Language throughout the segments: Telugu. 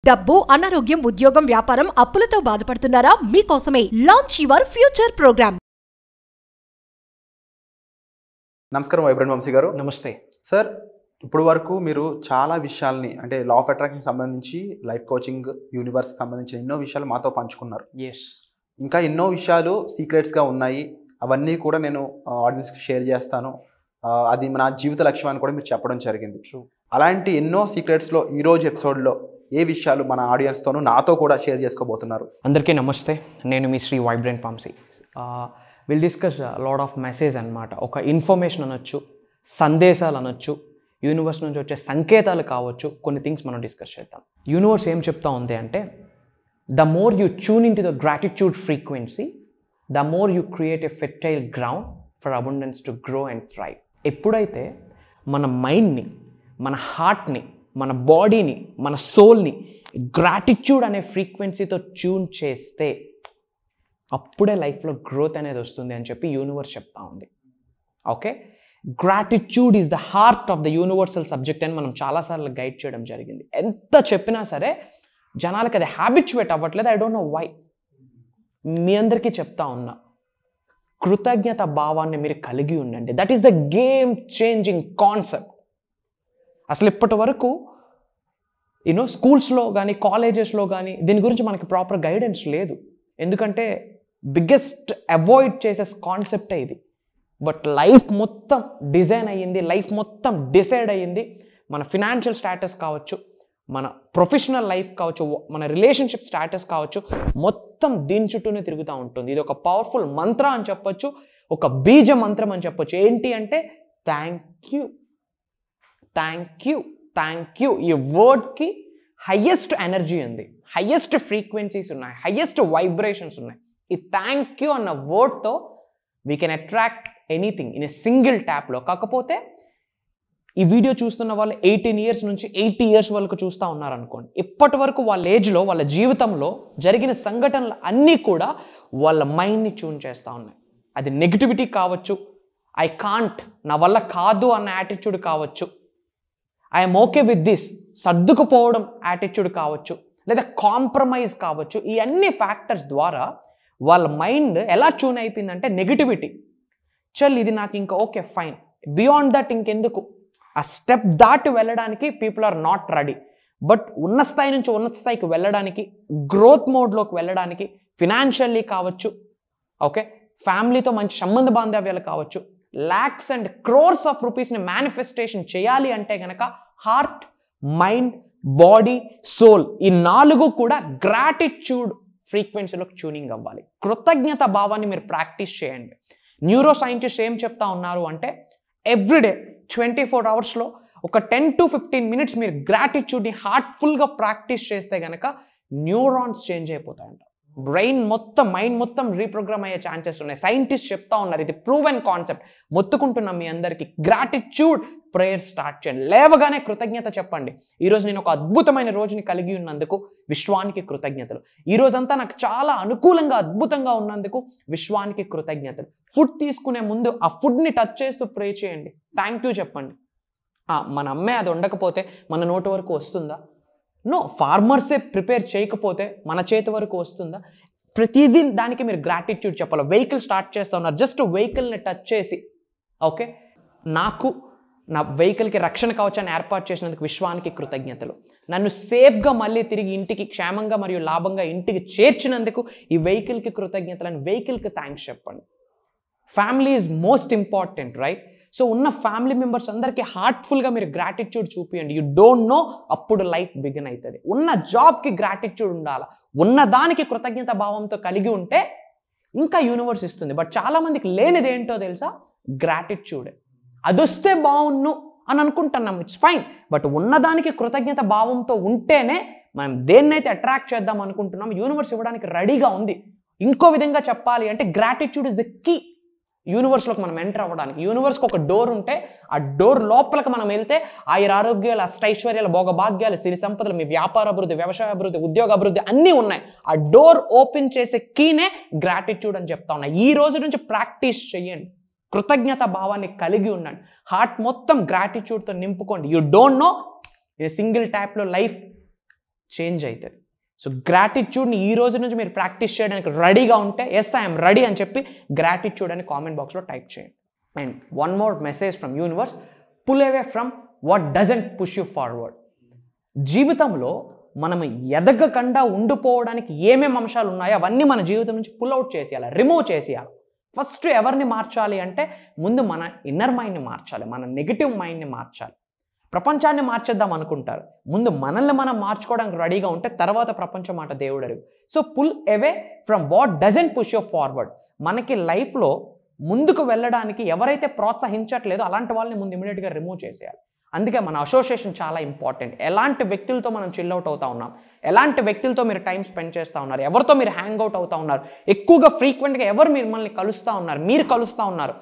డబ్బు, అనారోగ్యం, ఉద్యోగం, వ్యాపారం, అప్పులతో బాధపడుతున్నారా? మీకోసమే లాంచ్ యువర్ ఫ్యూచర్ ప్రోగ్రామ్. నమస్కారం వైబ్రెంట్ వంశీ గారు. నమస్తే సార్. ఇప్పుడు వరకు మీరు చాలా విషయాల్ని అంటే లా ఆఫ్ అట్రాక్షన్ సంబంధించి, లైఫ్ కోచింగ్, యూనివర్స్ సంబంధించిన ఎన్నో విషయాలు మాతో పంచుకున్నారు. ఇంకా ఎన్నో విషయాలు సీక్రెట్స్గా ఉన్నాయి. అవన్నీ కూడా నేను ఆడియన్స్కి షేర్ చేస్తాను. అది నా జీవిత లక్ష్యం అని కూడా మీరు చెప్పడం జరిగింది. అలాంటి ఎన్నో సీక్రెట్స్లో ఈరోజు ఎపిసోడ్లో ఏ విషయాలు మన ఆడియన్స్తోనూ నాతో కూడా షేర్ చేసుకోబోతున్నారు? అందరికీ నమస్తే. నేను మీ Shri vibrant Vamshi. Will discuss lot of message అనమాట. ఒక ఇన్ఫర్మేషన్ అనొచ్చు, సందేశాలు అనొచ్చు, యూనివర్స్ నుంచి వచ్చే సంకేతాలు కావచ్చు, కొన్ని థింగ్స్ మనం డిస్కస్ చేద్దాం. యూనివర్స్ ఏం చెప్తా ఉంది అంటే, the more you tune in to the gratitude frequency, the more you create a fertile ground for abundance to grow and thrive. ఎప్పుడైతే మన మైండ్ని, మన హార్ట్ని, మన బాడీని, మన సోల్ని గ్రాటిట్యూడ్ అనే ఫ్రీక్వెన్సీతో ట్యూన్ చేస్తే అప్పుడే లైఫ్లో గ్రోత్ అనేది వస్తుంది అని చెప్పి యూనివర్స్ చెప్తా ఉంది. Okay, gratitude is the heart of the universal subject అని మనం చాలాసార్లు గైడ్ చేయడం జరిగింది. ఎంత చెప్పినా సరే జనాలకి అది హ్యాబిచ్యువేట్ అవ్వట్లేదు. I don't know why. మీ అందరికీ చెప్తా ఉన్నా, కృతజ్ఞత భావాన్ని మీరు కలిగి ఉండండి. That is the game changing concept. అసలు ఇప్పటి వరకు స్కూల్స్లో కానీ కాలేజెస్లో కానీ దీని గురించి మనకి ప్రాపర్ గైడెన్స్ లేదు. ఎందుకంటే బిగ్గెస్ట్ అవాయిడ్ చేసే కాన్సెప్టే ఇది. బట్ లైఫ్ మొత్తం డిజైన్ అయ్యింది, లైఫ్ మొత్తం డిసైడ్ అయ్యింది. మన ఫినాన్షియల్ స్టేటస్ కావచ్చు, మన ప్రొఫెషనల్ లైఫ్ కావచ్చు, మన రిలేషన్షిప్ స్టేటస్ కావచ్చు, మొత్తం దీని చుట్టూనే తిరుగుతూ ఉంటుంది. ఇది ఒక పవర్ఫుల్ మంత్ర అని చెప్పొచ్చు, ఒక బీజ మంత్రం అని చెప్పొచ్చు. ఏంటి అంటే thank you, thank you, thank you. ఈ వర్డ్కి హయ్యెస్ట్ ఎనర్జీ ఉంది, హయ్యెస్ట్ ఫ్రీక్వెన్సీస్ ఉన్నాయి, హయ్యెస్ట్ వైబ్రేషన్స్ ఉన్నాయి. ఈ థ్యాంక్ యూ అన్న వర్డ్తో we can attract anything in a single ట్యాప్లో. కాకపోతే ఈ వీడియో చూస్తున్న వాళ్ళు 18 years నుంచి 80 years వరకు చూస్తూ ఉన్నారనుకోండి. ఇప్పటి వరకు వాళ్ళ ఏజ్లో, వాళ్ళ జీవితంలో జరిగిన సంఘటనలు అన్నీ కూడా వాళ్ళ మైండ్ని ట్యూన్ చేస్తూ ఉన్నాయి. అది నెగిటివిటీ కావచ్చు, ఐ కాంట్, నా వల్ల కాదు అన్న యాటిట్యూడ్ కావచ్చు, ఐఎమ్ ఓకే విత్ దిస్, సర్దుకుపోవడం యాటిట్యూడ్ కావచ్చు, లేదా కాంప్రమైజ్ కావచ్చు. ఈ అన్ని ఫ్యాక్టర్స్ ద్వారా వాళ్ళ మైండ్ ఎలా ట్యూన్ అయిపోయిందంటే నెగిటివిటీ. చల్ ఇది నాకు ఇంకా ఓకే ఫైన్, బియాండ్ దట్ ఇంకెందుకు, ఆ స్టెప్ దాటి వెళ్ళడానికి people are not ready. But ఉన్న స్థాయి నుంచి ఉన్నత స్థాయికి వెళ్ళడానికి, గ్రోత్ మోడ్లోకి వెళ్ళడానికి, ఫినాన్షియల్లీ కావచ్చు, ఓకే, ఫ్యామిలీతో మంచి సంబంధ బాంధవ్యాలు కావచ్చు, లాక్స్ అండ్ క్రోర్స్ ఆఫ్ రూపీస్ని మేనిఫెస్టేషన్ చేయాలి అంటే గనక హార్ట్, మైండ్, బాడీ, సోల్ ఈ 4 కూడా గ్రాటిట్యూడ్ ఫ్రీక్వెన్సీలోకి ట్యూనింగ్ అవ్వాలి. కృతజ్ఞత భావాన్ని మీరు ప్రాక్టీస్ చేయండి. న్యూరో సైంటిస్ట్ ఏం చెప్తా ఉన్నారు అంటే, ఎవ్రీడే 24 hours ఒక 10 to 15 minutes మీరు గ్రాటిట్యూడ్ని హార్ట్ఫుల్గా ప్రాక్టీస్ చేస్తే గనక న్యూరాన్స్ చేంజ్ అయిపోతాయంట. బ్రెయిన్ మొత్తం, మైండ్ మొత్తం రీప్రోగ్రామ్ అయ్యే ఛాన్సెస్ ఉన్నాయి. సైంటిస్ట్ చెప్తా ఉన్నారు, ఇది ప్రూవెన్ కాన్సెప్ట్. మొత్తుకుంటున్నాం మీ అందరికీ, గ్రాటిట్యూడ్ ప్రేయర్ స్టార్ట్ చేయండి. లేవగానే కృతజ్ఞత చెప్పండి. ఈరోజు నేను ఒక అద్భుతమైన రోజుని కలిగి ఉన్నందుకు విశ్వానికి కృతజ్ఞతలు. ఈ రోజంతా నాకు చాలా అనుకూలంగా, అద్భుతంగా ఉన్నందుకు విశ్వానికి కృతజ్ఞతలు. ఫుడ్ తీసుకునే ముందు ఆ ఫుడ్ని టచ్ చేస్తూ ప్రే చేయండి, థ్యాంక్ యూ చెప్పండి. మన అమ్మే అది ఉండకపోతే మన నోటి వరకు వస్తుందా? నో. ఫార్మర్సే ప్రిపేర్ చేయకపోతే మన చేతి వరకు వస్తుందా? ప్రతిదీ దానికి మీరు గ్రాటిట్యూడ్ చెప్పాలి. వెహికల్ స్టార్ట్ చేస్తూ ఉన్నారు, జస్ట్ వెహికల్ని టచ్ చేసి, ఓకే, నాకు నా వెహికల్కి రక్షణ కవచాన్ని ఏర్పాటు చేసినందుకు విశ్వానికి కృతజ్ఞతలు. నన్ను సేఫ్గా మళ్ళీ తిరిగి ఇంటికి క్షేమంగా మరియు లాభంగా ఇంటికి చేర్చినందుకు ఈ వెహికల్కి కృతజ్ఞతలు అని వెహికల్కి థ్యాంక్స్ చెప్పండి. Family is most important, right? So ఉన్న ఫ్యామిలీ మెంబర్స్ అందరికీ హార్ట్ఫుల్గా మీరు గ్రాటిట్యూడ్ చూపియండి. యూ డోంట్ నో, అప్పుడు లైఫ్ బిగిన్ అవుతుంది. ఉన్న జాబ్కి గ్రాటిట్యూడ్ ఉండాలి, ఉన్న దానికి కృతజ్ఞత భావంతో కలిగి ఉంటే ఇంకా యూనివర్స్ ఇస్తుంది. బట్ చాలామందికి లేనిది ఏంటో తెలుసా? గ్రాటిట్యూడే. అది వస్తే బాగున్ను అని అనుకుంటున్నాం, ఇట్స్ ఫైన్. బట్ ఉన్నదానికి కృతజ్ఞత భావంతో ఉంటేనే మనం దేన్నైతే అట్రాక్ట్ చేద్దాం అనుకుంటున్నాం యూనివర్స్ ఇవ్వడానికి రెడీగా ఉంది. ఇంకో విధంగా చెప్పాలి అంటే గ్రాటిట్యూడ్ ఇస్ ద కీ యూనివర్స్లోకి మనం ఎంటర్ అవ్వడానికి. యూనివర్స్కి ఒక డోర్ ఉంటే ఆ డోర్ లోపలికి మనం వెళ్తే ఆరోగ్యాలు, అష్టైశ్వర్యాలు, భోగభాగ్యాలు, సిరి సంపదలు, మీ వ్యాపార అభివృద్ధి, వ్యవసాయ అభివృద్ధి, ఉద్యోగ అభివృద్ధి అన్నీ ఉన్నాయి. ఆ డోర్ ఓపెన్ చేసే కీనే గ్రాటిట్యూడ్ అని చెప్తా ఉన్నాయి. ఈ రోజు నుంచి ప్రాక్టీస్ చేయండి, కృతజ్ఞత భావాన్ని కలిగి ఉండండి, హార్ట్ మొత్తం గ్రాటిట్యూడ్తో నింపుకోండి. You don't know, a single ట్యాప్లో లైఫ్ చేంజ్ అవుతుంది. సో గ్రాటిట్యూడ్ని ఈ రోజు నుంచి మీరు ప్రాక్టీస్ చేయడానికి రెడీగా ఉంటే ఎస్ ఐఎమ్ రెడీ అని చెప్పి గ్రాటిట్యూడ్ అని కామెంట్ బాక్స్లో టైప్ చేయండి. And one more message from universe, pull away from what doesn't push you forward. జీవితంలో మనం ఎదగకుండా ఉండిపోవడానికి ఏమేమి అంశాలు ఉన్నాయో అవన్నీ మన జీవితం నుంచి పుల్ అవుట్ చేసేయాలి, రిమూవ్ చేసేయాలి. ఫస్ట్ ఎవరిని మార్చాలి అంటే ముందు మన ఇన్నర్ మైండ్ని మార్చాలి, మన నెగిటివ్ మైండ్ని మార్చాలి. ప్రపంచాన్ని మార్చేద్దాం అనుకుంటారు, ముందు మనల్ని మనం మార్చుకోవడానికి రెడీగా ఉంటే తర్వాత ప్రపంచం మాట దేవుడు అరుగు. So pull away from what doesn't push you forward. మనకి లైఫ్లో ముందుకు వెళ్ళడానికి ఎవరైతే ప్రోత్సహించట్లేదో అలాంటి వాళ్ళని ముందు ఇమీడియట్గా రిమూవ్ చేసేయాలి. అందుకే మన అసోసియేషన్ చాలా ఇంపార్టెంట్. ఎలాంటి వ్యక్తులతో మనం చిల్ అవుట్ అవుతా ఉన్నాం, ఎలాంటి వ్యక్తులతో మీరు టైం స్పెండ్ చేస్తూ ఉన్నారు, ఎవరితో మీరు హ్యాంగ్ అవుట్ అవుతా ఉన్నారు, ఎక్కువగా ఫ్రీక్వెంట్గా ఎవరు మిమ్మల్ని కలుస్తూ ఉన్నారు, మీరు కలుస్తూ ఉన్నారు,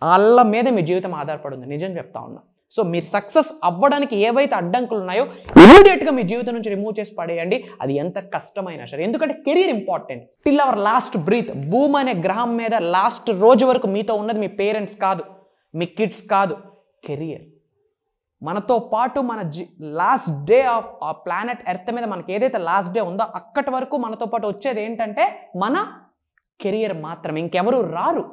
వాళ్ళ మీద మీ జీవితం ఆధారపడి ఉంది. నిజం చెప్తా ఉన్నా. సో మీరు సక్సెస్ అవ్వడానికి ఏవైతే అడ్డంకులు ఉన్నాయో ఇమీడియట్గా మీ జీవితం నుంచి రిమూవ్ చేసి పడేయండి, అది ఎంత కష్టమైనా సరే. ఎందుకంటే career important. Till our last breath, భూమి అనే గ్రహం మీద లాస్ట్ రోజు వరకు మీతో ఉన్నది మీ పేరెంట్స్ కాదు, మీ కిడ్స్ కాదు, కెరియర్. మనతో పాటు మన లాస్ట్ డే ఆఫ్ ఆ ప్లానెట్ ఎర్త్ మీద మనకి ఏదైతే లాస్ట్ డే ఉందో అక్కడి వరకు మనతో పాటు వచ్చేది ఏంటంటే మన కెరియర్ మాత్రమే, ఇంకెవరు రారు.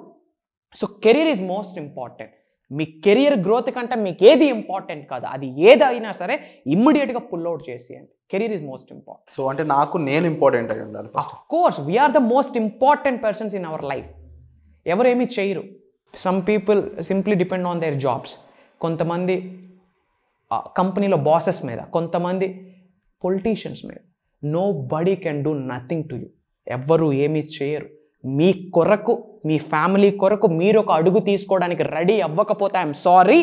So career is most important. మీ కెరియర్ గ్రోత్ కంటే మీకు ఏది ఇంపార్టెంట్ కాదు, అది ఏదైనా సరే ఇమ్మీడియట్గా పుల్ అవుట్ చేసేయండి. Career is most important. So అంటే నాకు నేను ఇంపార్టెంట్ అయి ఉండాలి. Of course we're the most important persons in our life. ఎవరేమీ చేయరు. Some people simply depend on their jobs. కొంతమంది కంపెనీలో బాసెస్ మీద, కొంతమంది పొలిటీషియన్స్ మీద. Nobody can do nothing to you. ఎవ్వరూ ఏమీ చేయరు. మీ కొరకు, మీ ఫ్యామిలీ కొరకు మీరు ఒక అడుగు తీసుకోవడానికి రెడీ అవ్వకపోతే ఐఎమ్ సారీ,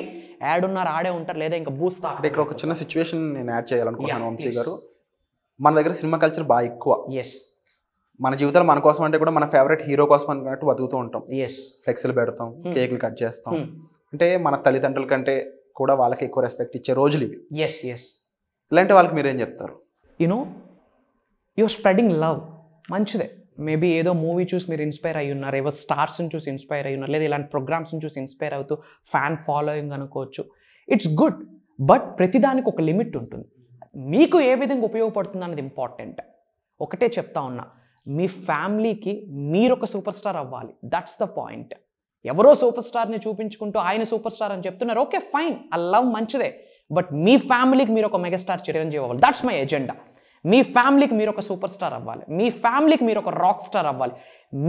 యాడున్నారు ఆడే ఉంటారు, లేదా ఇంకా బూస్తా. ఇక్కడ ఒక చిన్న సిచ్యువేషన్ నేను యాడ్ చేయాలనుకుంటున్నాను వంశీ గారు. మన దగ్గర సినిమా కల్చర్ బాగా ఎక్కువ. ఎస్. మన జీవితాలు మన కోసం అంటే కూడా మన ఫేవరెట్ హీరో కోసం అన్నట్టు బతుకుతూ ఉంటాం. ఎస్. ఫ్లెక్స్లు పెడతాం, కేకులు కట్ చేస్తాం. అంటే మన తల్లిదండ్రుల కంటే కూడా వాళ్ళకి ఎక్కువ రెస్పెక్ట్ ఇచ్చే రోజులు ఇవి. ఎస్. ఎస్. ఇలాంటి వాళ్ళకి మీరేం చెప్తారు? You know you're spreading love. మంచిదే. మేబీ ఏదో మూవీ చూసి మీరు ఇన్స్పైర్ అయ్యి ఉన్నారు, ఏవో స్టార్స్ని చూసి ఇన్స్పైర్ అయ్యి ఉన్నారు, లేదా ఇలాంటి ప్రోగ్రామ్స్ని చూసి ఇన్స్పైర్ అవుతూ ఫ్యాన్ ఫాలోయింగ్ అనుకోవచ్చు. It's good. బట్ ప్రతిదానికి ఒక లిమిట్ ఉంటుంది. మీకు ఏ విధంగా ఉపయోగపడుతుంది అన్నది ఇంపార్టెంట్. ఒకటే చెప్తా ఉన్నా, మీ ఫ్యామిలీకి మీరు ఒక సూపర్ స్టార్ అవ్వాలి. That's the point. ఎవరో సూపర్ స్టార్ని చూపించుకుంటూ ఆయన సూపర్ స్టార్ అని చెప్తున్నారు, ఓకే ఫైన్, ఆ లవ్ మంచిదే. బట్ మీ ఫ్యామిలీకి మీరు ఒక మెగాస్టార్ చిరంజీవి అవ్వాలి. That's my agenda. మీ ఫ్యామిలీకి మీరు ఒక సూపర్ స్టార్ అవ్వాలి, మీ ఫ్యామిలీకి మీరు ఒక రాక్ స్టార్ అవ్వాలి.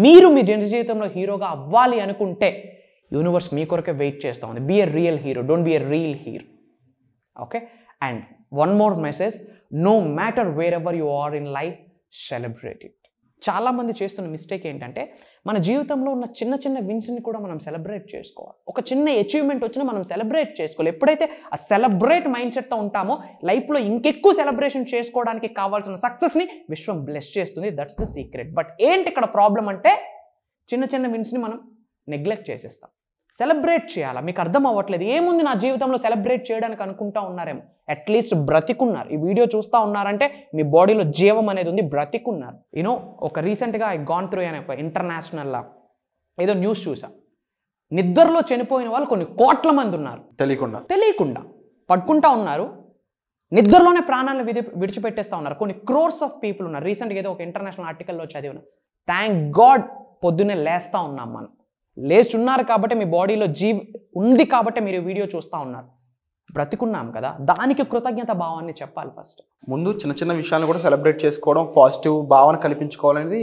మీరు మీ జీవితంలో హీరోగా అవ్వాలి అనుకుంటే యూనివర్స్ మీ కొరకే వెయిట్ చేస్తూ ఉంది. Be a real hero, don't be a real hero. Okay. And one more message, no matter where ever you are in life, celebrate it. చాలామంది చేస్తున్న మిస్టేక్ ఏంటంటే మన జీవితంలో ఉన్న చిన్న చిన్న విన్స్ని కూడా మనం సెలబ్రేట్ చేసుకోవాలి. ఒక చిన్న అచీవ్మెంట్ వచ్చినా మనం సెలబ్రేట్ చేసుకోవాలి. ఎప్పుడైతే ఆ సెలబ్రేట్ మైండ్ సెట్తో ఉంటామో లైఫ్లో ఇంకెక్కువ సెలబ్రేషన్ చేసుకోవడానికి కావాల్సిన సక్సెస్ని విశ్వం బ్లెస్ చేస్తుంది. That's the secret. బట్ ఏంటి ఇక్కడ ప్రాబ్లం అంటే చిన్న చిన్న విన్స్ని మనం నెగ్లెక్ట్ చేసేస్తాం. సెలబ్రేట్ చేయాలా? మీకు అర్థం అవ్వట్లేదు. ఏముంది నా జీవితంలో సెలబ్రేట్ చేయడానికి అనుకుంటా ఉన్నారేమో. అట్లీస్ట్ బ్రతికున్నారు. ఈ వీడియో చూస్తూ ఉన్నారంటే మీ బాడీలో జీవం అనేది ఉంది, బ్రతికున్నారు. యూనో ఒక రీసెంట్గా ఐ గాన్ త్రూ అనే ఒక ఇంటర్నేషనల్లా ఏదో న్యూస్ చూసా. నిద్రలో చనిపోయిన వాళ్ళు కొన్ని కోట్ల మంది ఉన్నారు. తెలియకుండా పడుకుంటా ఉన్నారు, నిద్రలోనే ప్రాణాలను విడిచిపెట్టేస్తూ ఉన్నారు. కొన్ని క్రోర్స్ ఆఫ్ పీపుల్ ఉన్నారు. రీసెంట్గా ఏదో ఒక ఇంటర్నేషనల్ ఆర్టికల్లో చదివిన. థ్యాంక్ గాడ్ పొద్దున్నే లేస్తూ ఉన్నాం. మనం లేచి ఉన్నారు కాబట్టి, మీ బాడీలో ఉంది కాబట్టి మీరు వీడియో చూస్తూ ఉన్నారు. బ్రతికున్నాం కదా, దానికి కృతజ్ఞత భావాన్ని చెప్పాలి. ఫస్ట్ ముందు చిన్న చిన్న విషయాలను కూడా సెలబ్రేట్ చేసుకోవడం, పాజిటివ్ భావన కల్పించుకోవాలనేది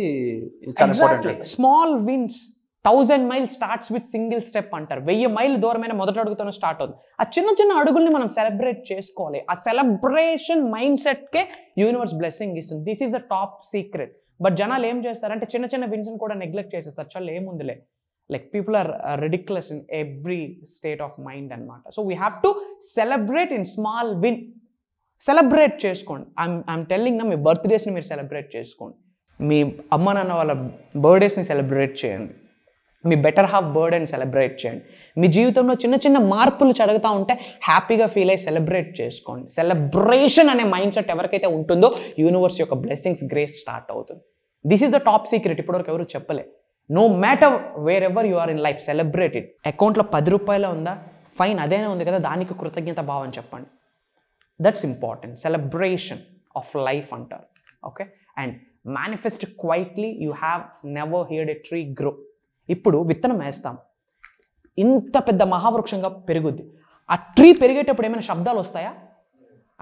చాలా important. Small wins. 1000 miles starts with single step అంటారు. 1000 మైళ్ళు దూరమైన మొదటి అడుగుతోనే స్టార్ట్ అవుతుంది. ఆ చిన్న చిన్న అడుగుల్ని మనం సెలబ్రేట్ చేసుకోవాలి. ఆ సెలబ్రేషన్ మైండ్ సెట్కే యూనివర్స్ బ్లెస్సింగ్ ఇస్తుంది. This is the top secret. But జనాలు ఏం చేస్తారంటే చిన్న చిన్న విన్స్ని కూడా నెగ్లెక్ట్ చేసేస్తారు. చాలా ఏముందిలే, like people are ridiculous in every state of mind anamata. So we have to celebrate in small win. Celebrate చేసుకోండి. I'm telling them, మీ బర్త్డేస్ని మీరు సెలబ్రేట్ చేసుకోండి, మీ అమ్మ నాన్న వాళ్ళ బర్త్డేస్ని సెలబ్రేట్ చేయండి, మీ బెటర్ హాఫ్ బర్త్డేని సెలబ్రేట్ చేయండి. మీ జీవితంలో చిన్న చిన్న మార్పులు జరుగుతూ ఉంటే హ్యాపీగా ఫీల్ అయ్యి సెలబ్రేట్ చేసుకోండి. సెలబ్రేషన్ అనే మైండ్ సెట్ ఎవరికైతే ఉంటుందో యూనివర్స్ యొక్క బ్లెస్సింగ్స్, గ్రేస్ స్టార్ట్ అవుతుంది. This is the top secret. ఇప్పటివరకు ఎవరు చెప్పలే. No matter where ever you are in life, celebrate it. అకౌంట్లో 10 రూపాయలు ఉందా, ఫైన్, అదేనే ఉంది కదా, దానికి కృతజ్ఞత భావం చెప్పండి. That's important. Celebration of life అంటారు. Okay, and manifest quietly you have never heard a tree grow. ఇప్పుడు విత్తనం వేస్తాం, ఇంత పెద్ద మహావృక్షంగా పెరుగుద్ది. ఆ ట్రీ పెరిగేటప్పుడు ఏమైనా శబ్దాలు వస్తాయా?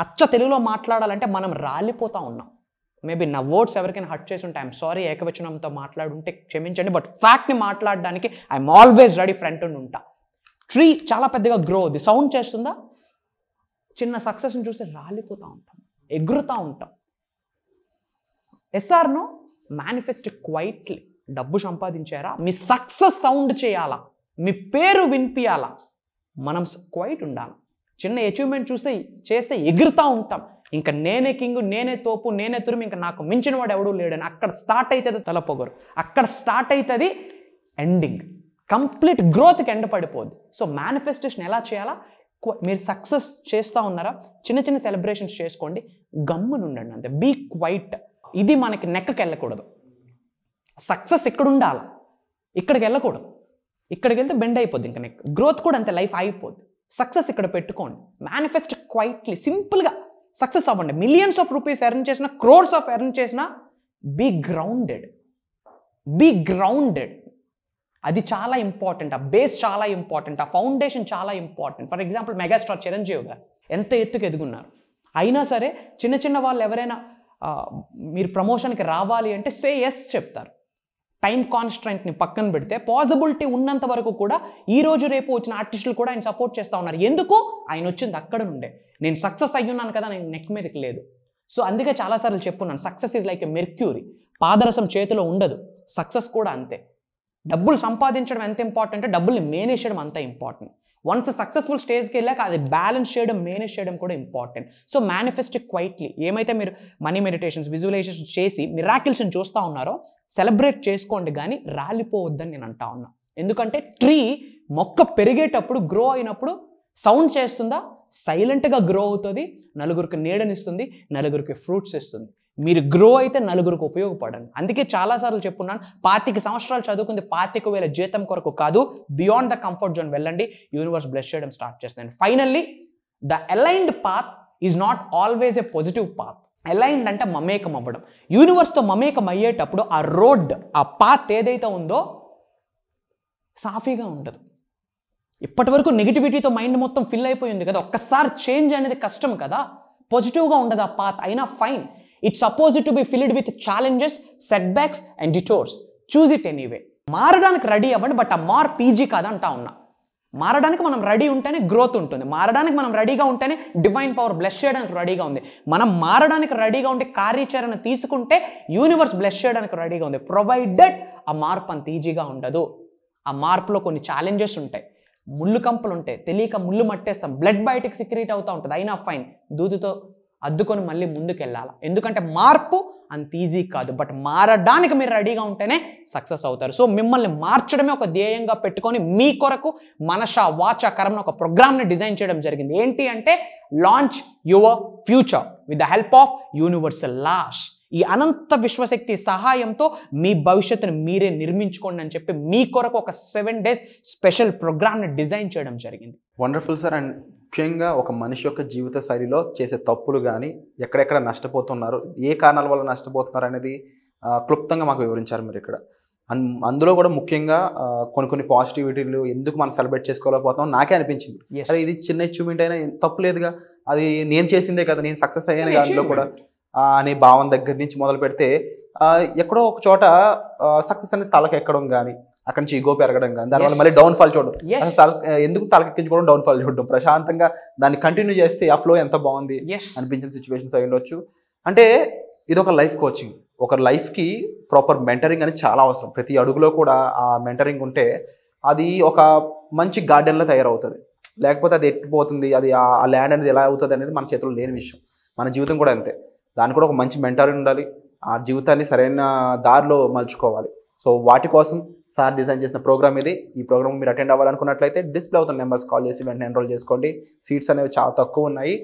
అచ్చ తెలుగులో మాట్లాడాలంటే మనం రాలిపోతూ ఉన్నాం. మేబీ నా వర్డ్స్ ఎవరికైనా హర్ట్ చేసి ఉంటే ఐఎమ్ సారీ, ఏకవచనంతో మాట్లాడుంటే క్షమించండి, బట్ ఫ్యాక్ట్ని మాట్లాడడానికి ఐఎమ్ ఆల్వేస్ రెడీ, ఫ్రంట్ ఉండి ఉంటా. ట్రీ చాలా పెద్దగా గ్రో అవుద్ది, సౌండ్ చేస్తుందా? చిన్న సక్సెస్ని చూస్తే రాలిపోతూ ఉంటాం, ఎగురుతూ ఉంటాం. ఎస్ఆర్నో మేనిఫెస్ట్ క్వైట్లీ. డబ్బు సంపాదించారా? మీ సక్సెస్ సౌండ్ చేయాలా, మీ పేరు వినిపించాలా, మనం క్వైట్ ఉండాలి. చిన్న అచీవ్మెంట్ చేస్తే ఎగురుతూ ఉంటాం, ఇంకా నేనే కింగ్, నేనే తోపు, నేనే తురుము, ఇంకా నాకు మించిన వాడు ఎవడూ లేడని. అక్కడ స్టార్ట్ అవుతుంది తలపొగరు, అక్కడ స్టార్ట్ అవుతుంది ఎండింగ్, కంప్లీట్ గ్రోత్కి ఎండ్ పడిపోద్ది. సో మేనిఫెస్టేషన్ ఎలా చేయాలా? మీరు సక్సెస్ చేస్తూ ఉన్నారా? చిన్న చిన్న సెలబ్రేషన్స్ చేసుకోండి, గమ్మున ఉండండి అంతే, బీ క్వైట్. ఇది మనకి నెక్కకి వెళ్ళకూడదు. సక్సెస్ ఇక్కడ ఉండాలి, ఇక్కడికి వెళ్ళకూడదు. ఇక్కడికి వెళ్తే బెండ్ అయిపోద్ది, ఇంకా నెక్. గ్రోత్ కూడా అంతే, లైఫ్ అయిపోద్ది. సక్సెస్ ఇక్కడ పెట్టుకోండి, మేనిఫెస్ట్ క్వైట్లీ, సింపుల్గా సక్సెస్ అవ్వండి. మిలియన్స్ ఆఫ్ రూపీస్ ఎర్న్ చేసినా, క్రోర్స్ ఆఫ్ ఎర్న్ చేసినా, బీ గ్రౌండెడ్, బీ గ్రౌండెడ్. అది చాలా ఇంపార్టెంట్, ఆ బేస్ చాలా ఇంపార్టెంట్, ఆ ఫౌండేషన్ చాలా important. For example megastar Chiranjeevi గారు ఎంత ఎత్తుకు ఎదుగున్నారు, అయినా సరే చిన్న చిన్న వాళ్ళు ఎవరైనా మీరు ప్రమోషన్కి రావాలి అంటే సే ఎస్ చెప్తారు. టైం కాన్స్ట్రెంట్ని పక్కన పెడితే పాసిబిలిటీ ఉన్నంత వరకు కూడా ఈ రోజు రేపు వచ్చిన ఆర్టిస్టులు కూడా ఆయన సపోర్ట్ చేస్తూ ఉన్నారు. ఎందుకు? ఆయన వచ్చింది అక్కడ నుండే. నేను సక్సెస్ అయ్యున్నాను కదా, నేను నెక్ మీదకి లేదు. సో అందుకే చాలాసార్లు చెప్పున్నాను, success is like a mercury. పాదరసం చేతిలో ఉండదు, సక్సెస్ కూడా అంతే. డబ్బులు సంపాదించడం ఎంత ఇంపార్టెంట్, డబ్బుల్ని మేనేజ్ చేయడం అంత ఇంపార్టెంట్. వన్స్ సక్సెస్ఫుల్ స్టేజ్కి వెళ్ళాక అది బ్యాలెన్స్ చేయడం, మేనేజ్ చేయడం కూడా ఇంపార్టెంట్. So manifest quietly. ఏమైతే మీరు మనీ మెడిటేషన్స్, విజువలైజేషన్ చేసి మిరాకిల్స్ని చూస్తూ ఉన్నారో సెలబ్రేట్ చేసుకోండి, కానీ రాలిపోవద్దని నేను అంటా ఉన్నా. ఎందుకంటే ట్రీ మొక్క పెరిగేటప్పుడు, గ్రో అయినప్పుడు సౌండ్ చేస్తుందా? సైలెంట్గా గ్రో అవుతుంది, నలుగురికి నీడనిస్తుంది, నలుగురికి ఫ్రూట్స్ ఇస్తుంది. మీరు గ్రో అయితే నలుగురికి ఉపయోగపడండి. అందుకే చాలాసార్లు చెప్పున్నాను, 25 సంవత్సరాలు చదువుకుంది 25,000 జీతం కొరకు కాదు, బియాండ్ ద కంఫర్ట్ జోన్ వెళ్ళండి, యూనివర్స్ బ్లెస్ చేయడం స్టార్ట్ చేస్తుంది. Finally the aligned path is not always a positive path. Aligned అంటే మమేకం అవ్వడం. యూనివర్స్తో మమేకం అయ్యేటప్పుడు ఆ రోడ్, ఆ పాత్ ఏదైతే ఉందో సాఫీగా ఉండదు. ఇప్పటి వరకు నెగిటివిటీతో మైండ్ మొత్తం ఫిల్ అయిపోయింది కదా, ఒక్కసారి చేంజ్ అనేది కష్టం కదా, పాజిటివ్గా ఉండదు ఆ పాత్. అయినా fine, it's supposed to be filled with challenges, setbacks and detours. Choose it anyway. మారడానికి రెడీ అవ్వండి, బట్ ఆ మార్పు ఈజీ కాదంటా ఉన్నా. మారడానికి మనం రెడీ ఉంటేనే గ్రోత్ ఉంటుంది, మారడానికి మనం రెడీగా ఉంటేనే డివైన్ పవర్ బ్లెస్ చేయడానికి రెడీగా ఉంది. మనం మారడానికి రెడీగా ఉంటే, కార్యాచరణ తీసుకుంటే యూనివర్స్ బ్లెస్ చేయడానికి రెడీగా ఉంది, ప్రొవైడెడ్ ఆ మార్పు అంత ఈజీగా ఉండదు. ఆ మార్పులో కొన్ని ఛాలెంజెస్ ఉంటాయి, ముళ్ళు కంపులు ఉంటాయి, తెలియక ముళ్ళు మట్టేస్తాం, బ్లడ్ బయటకు సిక్రీట్ అవుతూ ఉంటుంది. అయినా ఫైన్, దూదుతో అద్దుకొని మళ్ళీ ముందుకు వెళ్ళాలి. ఎందుకంటే మార్పు అంత ఈజీ కాదు, బట్ మారడానికి మీరు రెడీగా ఉంటేనే సక్సెస్ అవుతారు. సో మిమ్మల్ని మార్చడమే ఒక ధ్యేయంగా పెట్టుకొని మీ కొరకు మనష వాచ కర్మను ఒక ప్రోగ్రామ్ని డిజైన్ చేయడం జరిగింది. ఏంటి అంటే launch your future with the help of universal laws. ఈ అనంత విశ్వశక్తి సహాయంతో మీ భవిష్యత్తును మీరే నిర్మించుకోండి అని చెప్పి మీ కొరకు ఒక 7 days స్పెషల్ ప్రోగ్రామ్ని డిజైన్ చేయడం జరిగింది. Wonderful sir. అండ్ ముఖ్యంగా ఒక మనిషి యొక్క జీవిత శైలిలో చేసే తప్పులు కానీ, ఎక్కడెక్కడ నష్టపోతున్నారు, ఏ కారణాల వల్ల నష్టపోతున్నారు అనేది క్లుప్తంగా మాకు వివరించారు మీరు ఇక్కడ. అందులో కూడా ముఖ్యంగా కొన్ని పాజిటివిటీలు ఎందుకు మనం సెలబ్రేట్ చేసుకోలేకపోతాం నాకే అనిపించింది. అదే ఇది చిన్న అచీవ్మెంట్ అయినా తప్పు లేదుగా, అది నేను చేసిందే కదా, నేను సక్సెస్ అయ్యాను అందులో కూడా అనే భావం దగ్గర నుంచి మొదలు పెడితే ఎక్కడో ఒక చోట సక్సెస్ అనేది తలకెక్కడం కానీ, అక్కడి నుంచి ఈగో పెరగడం కానీ, దానివల్ల మళ్ళీ డౌన్ఫాల్ చూడడం. ఎందుకు తలకెక్కించుకోవడం, డౌన్ఫాల్ చూడడం, ప్రశాంతంగా దాన్ని కంటిన్యూ చేస్తే ఆ ఫ్లో ఎంత బాగుంది అనిపించిన సిచ్యువేషన్స్ అయి ఉండొచ్చు. అంటే ఇది ఒక లైఫ్ కోచింగ్. ఒక లైఫ్కి ప్రాపర్ మెంటరింగ్ అనేది చాలా అవసరం. ప్రతి అడుగులో కూడా ఆ మెంటరింగ్ ఉంటే అది ఒక మంచి గార్డెన్లో తయారవుతుంది. లేకపోతే అది ఎట్టిపోతుంది, అది ఆ ల్యాండ్ అనేది ఎలా అవుతుంది అనేది మన చేతిలో లేని విషయం. మన జీవితం కూడా అంతే, దానికి కూడా ఒక మంచి మెంటర్ ఉండాలి, ఆ జీవితాన్ని సరైన దారిలో మలుచుకోవాలి. సో వాటి కోసం సార్ డిజైన్ చేసిన ప్రోగ్రామ్ ఇది. ఈ ప్రోగ్రామ్ మీరు అటెండ్ అవ్వాలనుకున్నట్లయితే డిస్ప్లే అవుతున్న నెంబర్స్ కాల్ చేసి వెంటనే ఎన్రోల్ చేసుకోండి. సీట్స్ అనేవి చాలా తక్కువ ఉన్నాయి.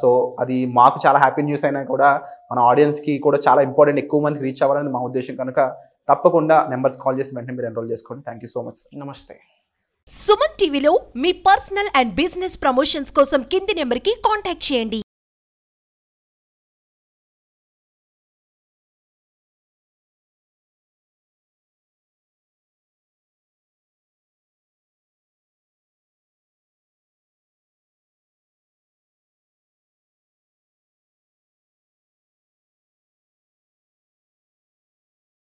సో అది మాకు చాలా హ్యాపీ న్యూస్ అయినా కూడా మన ఆడియన్స్కి కూడా చాలా ఇంపార్టెంట్, ఎక్కువ మందికి రీచ్ అవ్వాలని మా ఉద్దేశం. కనుక తప్పకుండా నెంబర్స్ కాల్ చేసి వెంటనే మీరు ఎన్రోల్ చేసుకోండి. Thank you so much. నమస్తే. సుమన్ టీవీలో మీ పర్సనల్ అండ్ బిజినెస్ ప్రమోషన్స్ కోసం కింది నెంబర్కి కాంటాక్ట్ చేయండి.